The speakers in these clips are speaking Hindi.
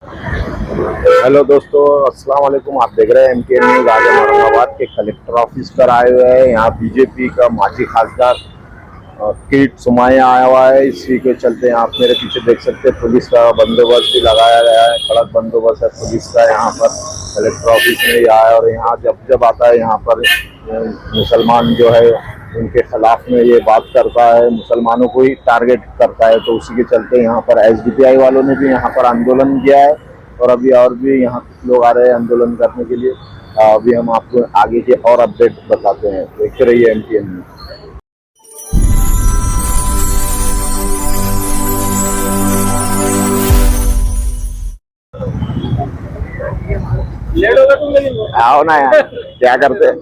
हेलो दोस्तों, अस्सलाम वालेकुम। आप देख रहे हैं MTN न्यूज़। आज हम औरंगाबाद के कलेक्टर ऑफिस पर आए हुए हैं। यहाँ बीजेपी का माजी खासदार किरीट सोमैया आया हुआ है। इसी के चलते आप मेरे पीछे देख सकते हैं पुलिस का बंदोबस्त भी लगाया गया है। कड़क बंदोबस्त है पुलिस का यहाँ पर कलेक्टर ऑफिस में ही आया। और यहाँ जब जब आता है यहाँ पर मुसलमान जो है उनके खिलाफ में ये बात करता है, मुसलमानों को ही टारगेट करता है। तो उसी के चलते यहाँ पर SDPI वालों ने भी यहाँ पर आंदोलन किया है। और अभी और भी यहाँ कुछ लोग आ रहे हैं आंदोलन करने के लिए। अभी हम आपको आगे के और अपडेट बताते हैं। देखते रहिए MTN में। लेट होगा तुम, लेकिन आओ ना यार, क्या करते हैं।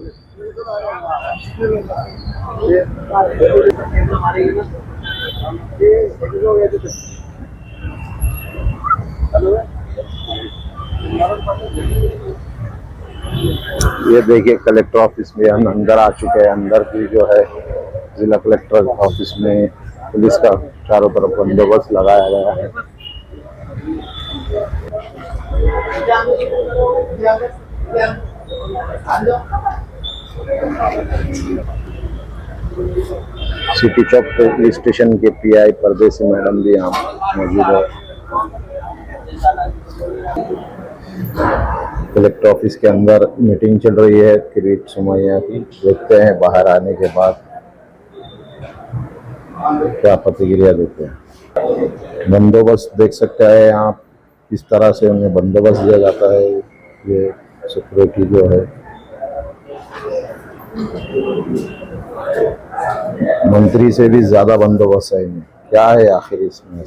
ये देखिए कलेक्टर ऑफिस में हम अंदर आ चुके हैं। अंदर भी जो है जिला कलेक्टर ऑफिस में पुलिस का चारों तरफ बंदोबस्त लगाया गया है। सिटी चौक पुलिस स्टेशन के PI परदेसी मैडम भी यहाँ मौजूद है। कलेक्टर ऑफिस के अंदर मीटिंग चल रही है किरीट सोमैया की। देखते हैं बाहर आने के बाद क्या प्रतिक्रिया देते हैं। बंदोबस्त देख सकते हैं आप, किस तरह से उन्हें बंदोबस्त दिया जाता है। ये सिक्योरिटी जो है मंत्री से भी ज्यादा बंदोबस्त है इन्हें। क्या है आखिर इसमें?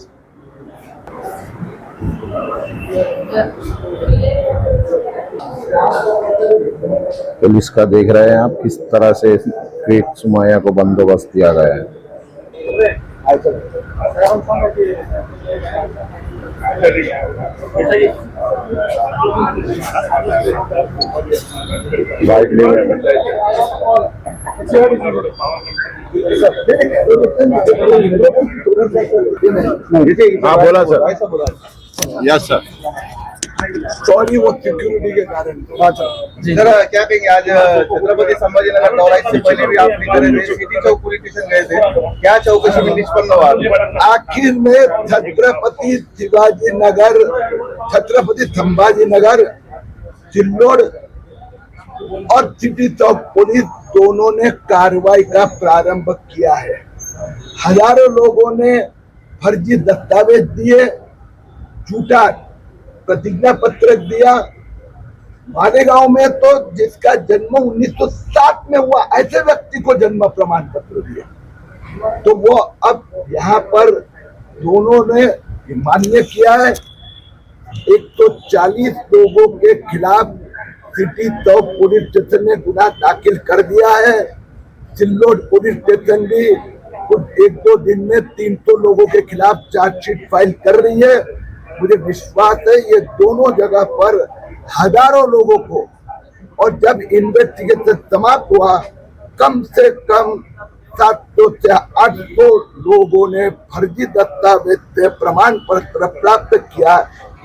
पुलिस का देख रहे हैं आप किस तरह से किरीट सोमैया को बंदोबस्त दिया गया है। हाँ बोला सर। Yes sir. सॉरी, वो सिक्योरिटी के कारण। सर क्या कहेंगे, आज छत्रपति संभाजीनगर दौरा, इससे पहले भी आप सिटी चौक पुलिस स्टेशन गए थे, क्या चौकसी में निष्पन्न हुआ? आखिर में छत्रपति शिवाजी नगर, छत्रपति संभाजी नगर, चिल्लोड़ और सिटी चौक पुलिस दोनों ने कार्रवाई का प्रारंभ किया है। हजारों लोगों ने फर्जी दस्तावेज दिए, झूठा प्रतिज्ञा पत्र दिया। मालेगांव में तो जिसका जन्म 1960 में हुआ, ऐसे व्यक्ति को जन्म प्रमाण पत्र दिया। तो वो अब यहाँ पर दोनों ने मान्य किया है। 140 लोगों के खिलाफ सिटी चौक पुलिस स्टेशन ने गुना दाखिल कर दिया है। चिल्लोड़ पुलिस स्टेशन भी कुछ 1-2 दिन में 300 लोगों के खिलाफ चार्जशीट फाइल कर रही है। मुझे विश्वास है ये दोनों जगह पर हजारों लोगों को, और जब इन्वेस्टिगेशन समाप्त हुआ कम से कम 700 से 800 लोगों ने फर्जी दस्तावेज से प्रमाण पत्र प्राप्त किया।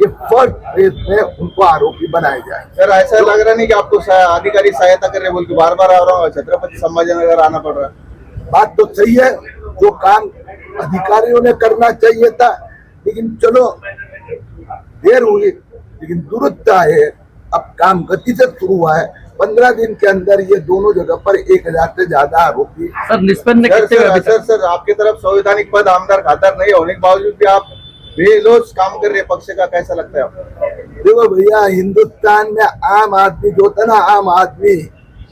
ये फर्स्ट फेज में उनको आरोपी बनाए जाए। सर ऐसा लग रहा नहीं कि आपको अधिकारी सहायता कर रहे बोल के बार बार आ रहा हूँ, छत्रपति संभाजीनगर आना पड़ रहा है? बात तो सही है, जो काम अधिकारियों ने करना चाहिए था, लेकिन चलो देर हुई, लेकिन दुरुस्त है। अब काम गति से शुरू हुआ है। 15 दिन के अंदर ये दोनों जगह पर 1000 से ज्यादा आरोपी सर निष्पन्न कितने हुए? सर आपकी तरफ संवैधानिक पद आमदार खातर नहीं होने के बावजूद भी आप बेलोच काम कर रहे हैं, पक्ष का कैसा लगता है आपको? देखो भैया, हिंदुस्तान में आम आदमी जो होता है ना, आम आदमी,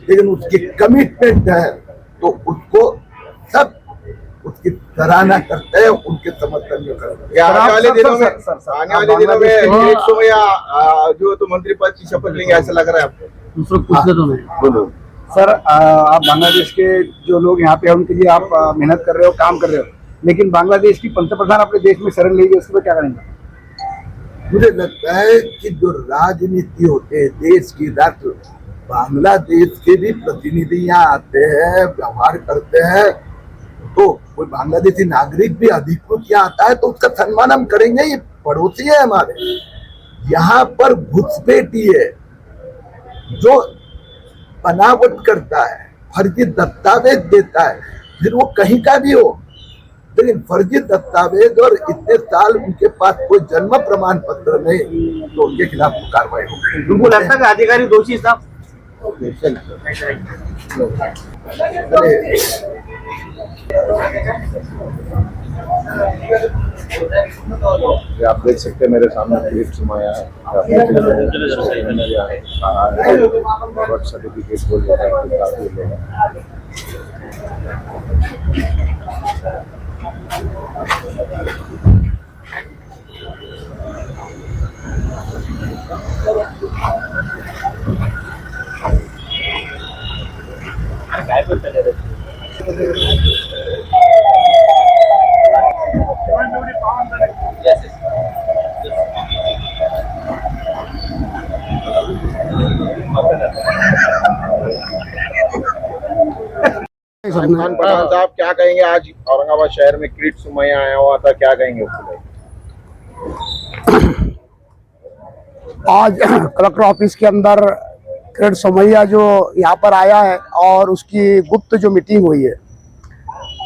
लेकिन उसकी कमिटमेंट है तो उसको सब उसकी सराहना करते हैं, उनके समर्थन में करते हैं। आने वाले दिनों में किरीट सोमैया जो तो मंत्री पद की शपथ लेंगे, ऐसा लग रहा है आपको? दूसरों पूछने तो नहीं। बोलो सर, आप बांग्लादेश के जो लोग यहाँ पे हैं उनके लिए आप मेहनत कर रहे हो, काम कर रहे हो, लेकिन बांग्लादेश की पंतप्रधान अपने देश में शरण लेगी, उसके बाद क्या करेंगे? मुझे लगता है कि जो राजनीति होते हैं देश की, राष्ट्र, बांग्लादेश के भी प्रतिनिधि यहाँ आते हैं, व्यवहार करते हैं, तो कोई बांग्लादेशी नागरिक भी अधिकृत यहाँ आता है तो उसका सम्मान हम करेंगे। ये पड़ोसी है हमारे। यहाँ पर घुसपैठिए जो बनावट करता है, फर्जी दस्तावेज देता है, फिर वो कहीं का भी हो, लेकिन फर्जी दस्तावेज और इतने साल उनके पास कोई जन्म प्रमाण पत्र नहीं, तो उनके खिलाफ कार्रवाई होगी। उनको लगता है कि अधिकारी दोषी साहब। ये आप देख सकते हैं मेरे सामने क्लिप सुमाया है, बर्थ सर्टिफिकेट बोल रहा है काफी लोग। इरफान पठान साहब, क्या कहेंगे? आज औरंगाबाद शहर में किरीट सुमैया आया हुआ था, क्या कहेंगे उसके लिए? आज कलेक्टर ऑफिस के अंदर किरीट सोमैया जो यहाँ पर आया है और उसकी गुप्त जो मीटिंग हुई है,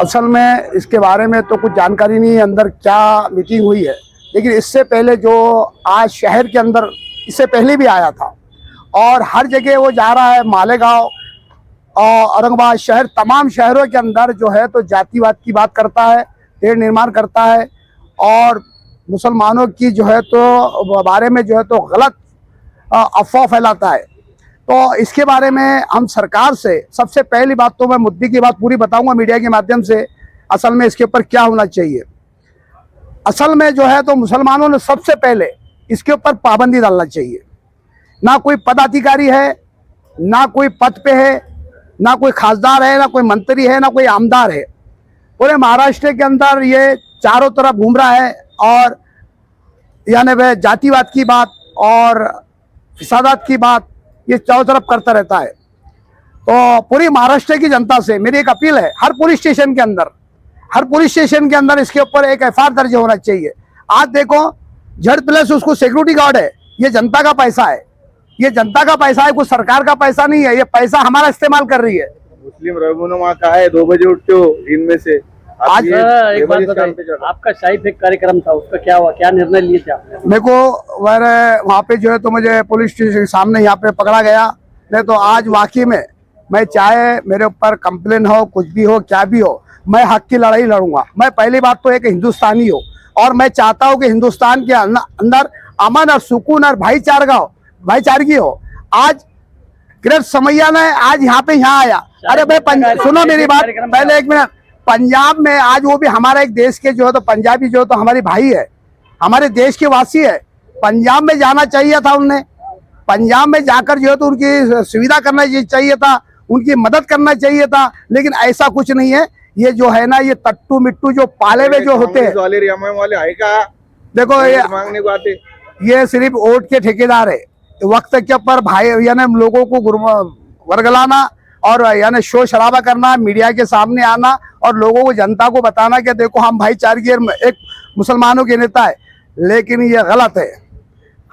असल में इसके बारे में तो कुछ जानकारी नहीं है अंदर क्या मीटिंग हुई है, लेकिन इससे पहले जो आज शहर के अंदर इससे पहले भी आया था और हर जगह वो जा रहा है, मालेगांव और औरंगाबाद शहर, तमाम शहरों के अंदर जो है तो जातिवाद की बात करता है, तेड़ निर्माण करता है और मुसलमानों की जो है तो बारे में जो है तो गलत अफवाह फैलाता है। तो इसके बारे में हम सरकार से सबसे पहली बात तो मैं मुद्दे की बात पूरी बताऊंगा मीडिया के माध्यम से, असल में इसके ऊपर क्या होना चाहिए। असल में जो है तो मुसलमानों ने सबसे पहले इसके ऊपर पाबंदी डालना चाहिए। ना कोई पदाधिकारी है, ना कोई पद पे है, ना कोई खासदार है, ना कोई मंत्री है, ना कोई आमदार है। पूरे महाराष्ट्र के अंदर ये चारों तरफ घूम रहा है और यानी वह जातिवाद की बात और फिसादात की बात ये चारों तरफ करता रहता है। तो पूरी महाराष्ट्र की जनता से मेरी एक अपील है, हर पुलिस स्टेशन के अंदर इसके ऊपर एक एफआईआर दर्ज होना चाहिए। आज देखो जेड प्लस उसको सिक्योरिटी गार्ड है, ये जनता का पैसा है, ये जनता का पैसा है, कुछ सरकार का पैसा नहीं है, ये पैसा हमारा इस्तेमाल कर रही है। मुस्लिम रहनुमा का है 2 बजे उठते हो दिन में से आज एक बात बताइए, आपका शाही फेक कार्यक्रम था, उसका क्या हुआ, क्या निर्णय लिए थे आपने? मेरे को वहाँ पे जो है तो मुझे पुलिस स्टेशन के सामने यहाँ पे पकड़ा गया। नहीं तो आज वाकई में मैं चाहे मेरे ऊपर कंप्लेन हो, कुछ भी हो, क्या भी हो, मैं हक की लड़ाई लड़ूंगा। मैं पहली बात तो एक हिंदुस्तानी हूँ और मैं चाहता हूँ कि हिंदुस्तान के अंदर अमन और सुकून और भाईचारगी हो। आज किरीट सोमैया ने आज यहाँ आया, अरे भाई सुनो मेरी बात पहले, एक मिनट। पंजाब में आज वो भी हमारा एक देश के जो है तो पंजाबी जो है तो हमारी भाई है, हमारे देश के वासी है। पंजाब में जाना चाहिए था उनने, पंजाब में जाकर जो है तो उनकी सुविधा करना चाहिए था, उनकी मदद करना चाहिए था, लेकिन ऐसा कुछ नहीं है। ये जो है ना, ये तट्टू मिट्टू जो पाले हुए जो होते हैं, वाले है का देखो मांगने को आते, ये सिर्फ वोट के ठेकेदार है। वक्त के ऊपर भाई यानी लोगों को वर्गलाना और यानी शोर शराबा करना, मीडिया के सामने आना और लोगों को, जनता को बताना कि देखो हम भाईचारगी एक मुसलमानों के नेता है, लेकिन ये गलत है।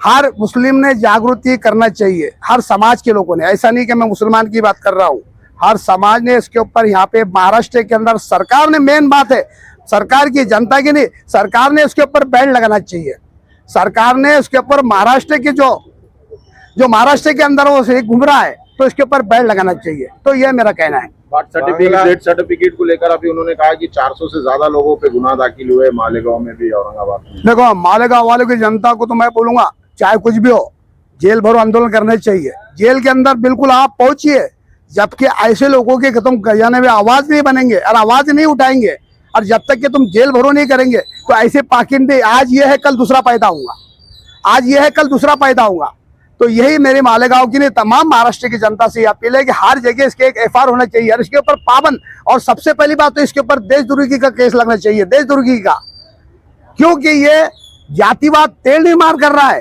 हर मुस्लिम ने जागृति करना चाहिए, हर समाज के लोगों ने, ऐसा नहीं कि मैं मुसलमान की बात कर रहा हूँ, हर समाज ने इसके ऊपर यहाँ पे महाराष्ट्र के अंदर सरकार ने, मेन बात है सरकार की, जनता की नहीं, सरकार ने इसके ऊपर बैन लगाना चाहिए। सरकार ने इसके ऊपर महाराष्ट्र के जो महाराष्ट्र के अंदर वो से घूम रहा है तो इसके ऊपर बैन लगाना चाहिए। तो ये मेरा कहना है। बर्थ सर्टिफिकेट को लेकर अभी उन्होंने कहा कि 400 से ज्यादा लोगों पे गुनाह दाखिल हुए मालेगांव में भी, औरंगाबाद में। देखो मालेगांव वालों की जनता को तो मैं बोलूंगा, चाहे कुछ भी हो, जेल भरो आंदोलन करना चाहिए। जेल के अंदर बिल्कुल आप पहुंचिए, जबकि ऐसे लोगों के तुम यानी वे आवाज नहीं बनेंगे और आवाज नहीं उठाएंगे, और जब तक कि तुम जेल भरो नहीं करेंगे तो ऐसे पाखंडी, आज ये है कल दूसरा पैदा होगा, आज ये है कल दूसरा पैदा होगा। तो यही मेरे मालेगांव की नहीं, तमाम महाराष्ट्र की जनता से अपील है कि हर जगह इसके एक एफआईआर होना चाहिए और इसके ऊपर पाबंद, और सबसे पहली बात तो इसके ऊपर देशद्रोही का केस लगना चाहिए, देशद्रोही का, क्योंकि ये जातिवाद तेल निर्माण कर रहा है।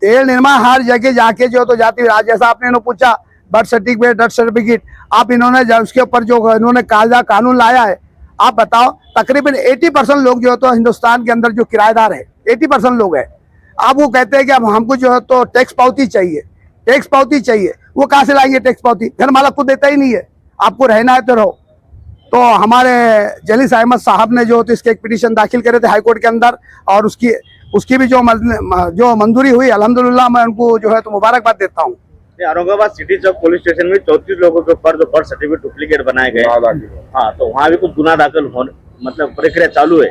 तेल निर्माण हर जगह जाके जो तो जाति, जैसा आपने पूछा बर्थ सर्टिफिकेट, आप इन्होंने उसके ऊपर जो इन्होंने कायदा कानून लाया है, आप बताओ तकरीबन 80% लोग जो है तो हिंदुस्तान के अंदर जो किराएदार है 80% लोग है। अब वो कहते हैं कि अब हमको जो है तो टैक्स पावती चाहिए, टैक्स पावती चाहिए। वो कहाँ से लाएंगे टैक्स पावती? घर मालक को देता ही नहीं है। आपको रहना है तो रहो। तो हमारे जलीस अहमद साहब ने जो तो इसके एक पिटीशन दाखिल करे थे हाई कोर्ट के अंदर, और उसकी भी जो मंजूरी हुई, अल्हम्दुलिल्लाह मैं उनको जो है तो मुबारकबाद देता हूँ। औरंगाबाद सिटी चौक पुलिस स्टेशन में 34 लोगों के ऊपर जो बर्थ सर्टिफिकेट डुप्लीकेट बनाए गए, हाँ, तो वहाँ भी कुछ गुना दाखिल होने मतलब प्रक्रिया चालू है।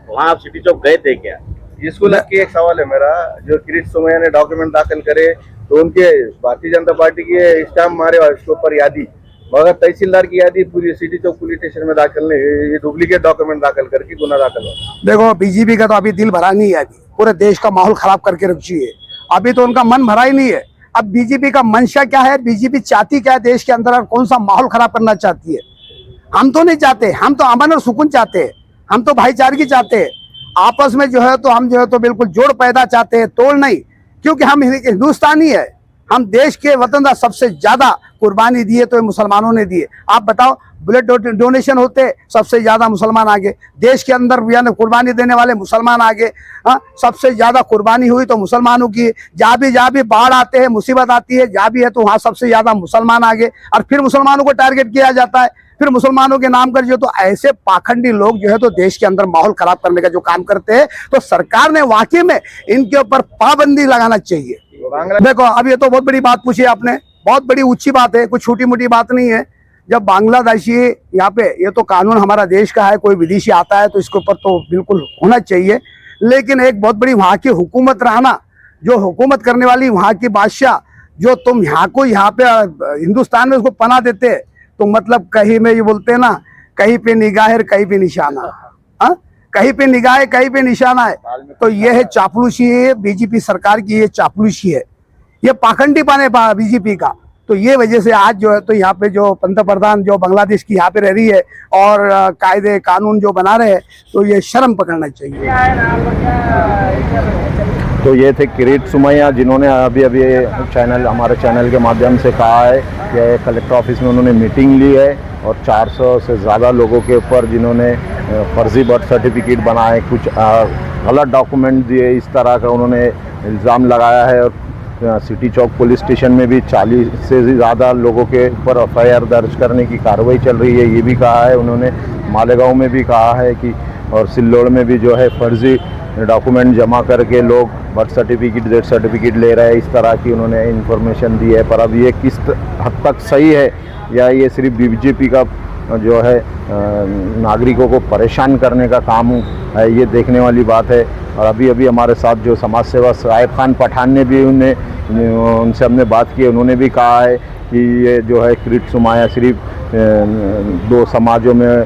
वहाँ आप सिटी चौक गए थे क्या? इसको लग के एक सवाल है मेरा, जो किरीट सोमैया ने डॉक्यूमेंट दाखिल करे तो उनके भारतीय जनता पार्टी की स्टाम्प मारे और इसके ऊपर यादी, मगर तहसीलदार की यादी पूरी सिटी चौक पुलिस स्टेशन में दाखिल नहीं, ये डुप्लीकेट डॉक्यूमेंट दाखिल करके गुना दाखिल हो। देखो बीजेपी का तो अभी दिल भरा नहीं है, अभी पूरे देश का माहौल खराब करके रखी है, अभी तो उनका मन भरा ही नहीं है। अब बीजेपी का मंशा क्या है, बीजेपी चाहती क्या है देश के अंदर, कौन सा माहौल खराब करना चाहती है? हम तो नहीं चाहते, हम तो अमन और सुकून चाहते हैं, हम तो भाईचारगी चाहते हैं। आपस में जो है तो हम जो है तो बिल्कुल जोड़ पैदा चाहते हैं, तोड़ नहीं, क्योंकि हम हिंदुस्तानी है। हम देश के वतन का सबसे ज्यादा कुर्बानी दिए तो मुसलमानों ने दिए। आप बताओ, ब्लड डोनेशन होते सबसे ज्यादा मुसलमान आगे, देश के अंदर कुर्बानी देने वाले मुसलमान आगे। हाँ, सबसे ज्यादा कुर्बानी हुई तो मुसलमानों की। जहाँ भी बाढ़ आते हैं, मुसीबत आती है, जहाँ भी है तो वहाँ सबसे ज्यादा मुसलमान आगे, और फिर मुसलमानों को टारगेट किया जाता है, फिर मुसलमानों के नाम कर जो तो ऐसे पाखंडी लोग जो है तो देश के अंदर माहौल खराब करने का जो काम करते हैं, तो सरकार ने वाकई में इनके ऊपर पाबंदी लगाना चाहिए। देखो, अब ये तो बहुत बड़ी बात पूछी आपने, बहुत बड़ी ऊंची बात है, कुछ छोटी मोटी बात नहीं है। जब बांग्लादेशी यहाँ पे, ये तो कानून हमारा देश का है, कोई विदेशी आता है तो इसके ऊपर तो बिल्कुल होना चाहिए, लेकिन एक बहुत बड़ी वहाँ की हुकूमत रहना, जो हुकूमत करने वाली वहाँ की बादशाह, जो तुम यहाँ पे हिंदुस्तान में उसको पनाह देते, तो मतलब कहीं में ये बोलते हैं ना, कहीं पे निगाह कहीं पे निशाना, हाँ, कहीं पे निगाह कहीं पे निशाना है। तो ये है चापलूसी है बीजेपी सरकार की, ये चापलूसी है, ये पाखंडीपन है बीजेपी का। तो ये वजह से आज जो है तो यहाँ पे जो पंतप्रधान जो बांग्लादेश की यहाँ पे रह रही है और कायदे कानून जो बना रहे हैं, तो ये शर्म पकड़ना चाहिए। तो ये थे किरीट सोमैया, जिन्होंने अभी हमारे चैनल के माध्यम से कहा है कि कलेक्टर ऑफिस में उन्होंने मीटिंग ली है और 400 से ज़्यादा लोगों के ऊपर जिन्होंने फर्जी बर्थ सर्टिफिकेट बनाए, कुछ गलत डॉक्यूमेंट दिए, इस तरह का उन्होंने इल्ज़ाम लगाया है। और सिटी चौक पुलिस स्टेशन में भी 40 से ज़्यादा लोगों के ऊपर FIR दर्ज करने की कार्रवाई चल रही है, ये भी कहा है उन्होंने। मालेगांव में भी कहा है कि, और सिल्लोड़ में भी जो है फर्जी डॉक्यूमेंट जमा करके लोग बर्थ सर्टिफिकेट, डेथ सर्टिफिकेट ले रहे हैं, इस तरह की उन्होंने इन्फॉर्मेशन दी है। पर अब ये किस हद तक सही है या ये सिर्फ बीजेपी का जो है नागरिकों को परेशान करने का काम है, ये देखने वाली बात है। और अभी हमारे साथ जो समाज सेवक साहिब खान पठान ने भी उनसे हमने बात की, उन्होंने भी कहा है कि ये जो है किरीट सोमैया सिर्फ दो समाजों में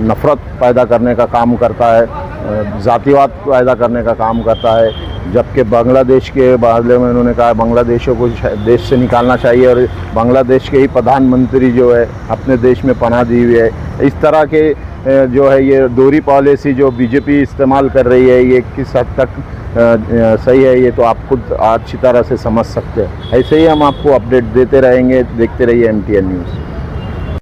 नफ़रत पैदा करने का काम करता है, जातिवाद पैदा करने का काम करता है। जबकि बांग्लादेश के बारे में उन्होंने कहा बांग्लादेशियों को देश से निकालना चाहिए, और बांग्लादेश के ही प्रधानमंत्री जो है अपने देश में पनाह दी हुई है। इस तरह के जो है ये दोहरी पॉलिसी जो बीजेपी इस्तेमाल कर रही है, ये किस हद तक सही है, ये तो आप खुद अच्छी तरह से समझ सकते हैं। ऐसे ही हम आपको अपडेट देते रहेंगे, देखते रहिए MTN न्यूज़।